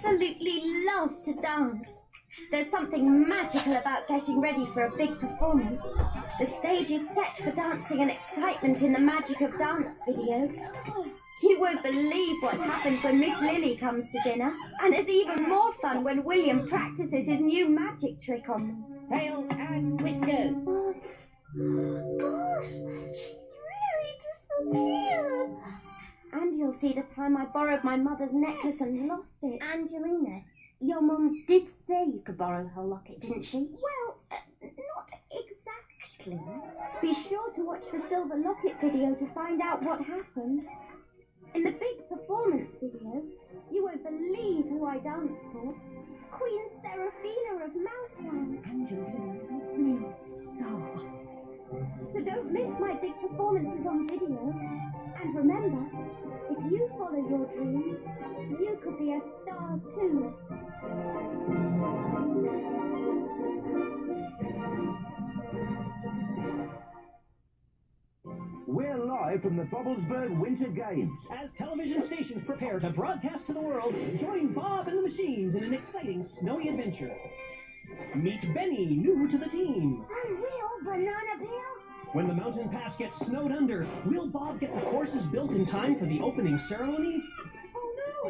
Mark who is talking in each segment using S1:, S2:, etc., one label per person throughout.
S1: absolutely love to dance. There's something magical about getting ready for a big performance. The stage is set for dancing and excitement in the Magic of Dance video. You won't believe what happens when Miss Lily comes to dinner. And it's even more fun when William practices his new magic trick on them.
S2: Tails and whiskers.
S1: Gosh, she's really disappeared. And you'll see the time I borrowed my mother's necklace and lost it.
S3: Angelina, your mum did say you could borrow her locket, didn't she?
S1: Well, not exactly. Be sure to watch the Silver Locket video to find out what happened. In the big performance video, you won't believe who I danced for. Queen Seraphina of Mouseland.
S3: Angelina is a real star.
S1: So don't miss my big performances on video. And remember, if you follow your dreams, you could be a star too.
S4: We're live from the Bobblesburg Winter Games.
S5: As television stations prepare to broadcast to the world, join Bob and the Machines in an exciting snowy adventure. Meet Benny, new to the team.
S1: Unreal Banana Bill.
S5: When the mountain pass gets snowed under, will Bob get the courses built in time for the opening ceremony? Oh no!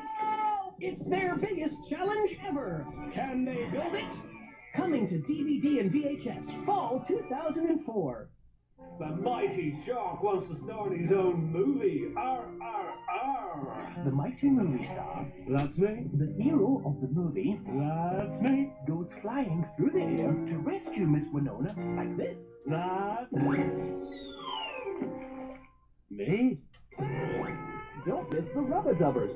S5: Help! It's their biggest challenge ever. Can they build it? Coming to DVD and VHS, fall 2004.
S6: The mighty shark wants to start his own movie. Arr, arr, arr.
S4: The mighty movie star,
S6: That's me.
S4: the hero of the movie,
S6: That's me.
S4: goes flying through the air to rescue Miss Winona like this.
S6: That's
S4: Me? Don't miss the Rubber Dubbers.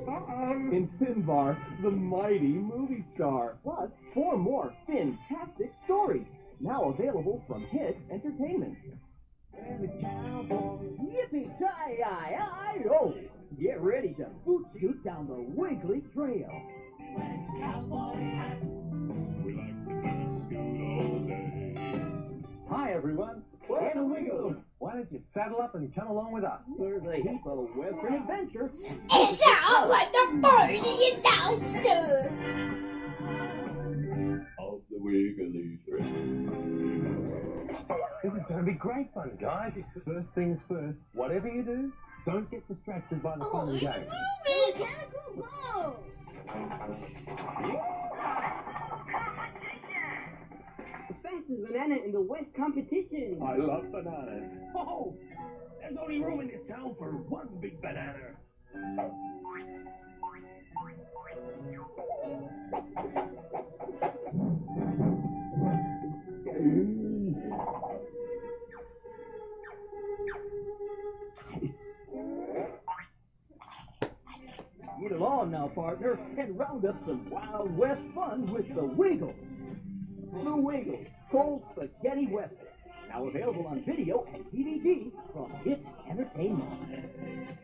S4: In Finbar, the mighty movie star. Plus, 4 more fantastic stories. Now available from Hit Entertainment. Yippee-ki-yi-yi-oh! Get ready to boot scoot down the Wiggly Trail. Hi, everyone. We're the Wiggles. Why don't you saddle up and come along with us? There's a heap of Western adventure.
S3: Is that like the party announcer?
S6: of the Wiggly Trail.
S4: This is going to be great fun, guys. First things first, whatever you do, don't get distracted by the fun and games.
S1: Mechanical ball.
S2: The fastest banana in the West competition.
S6: I love bananas. Oh, there's only room in this town for one big banana.
S4: Get along now, partner, and round up some Wild West fun with the Wiggles. The Wiggles, cold spaghetti western. Now available on video and DVD from Hit Entertainment.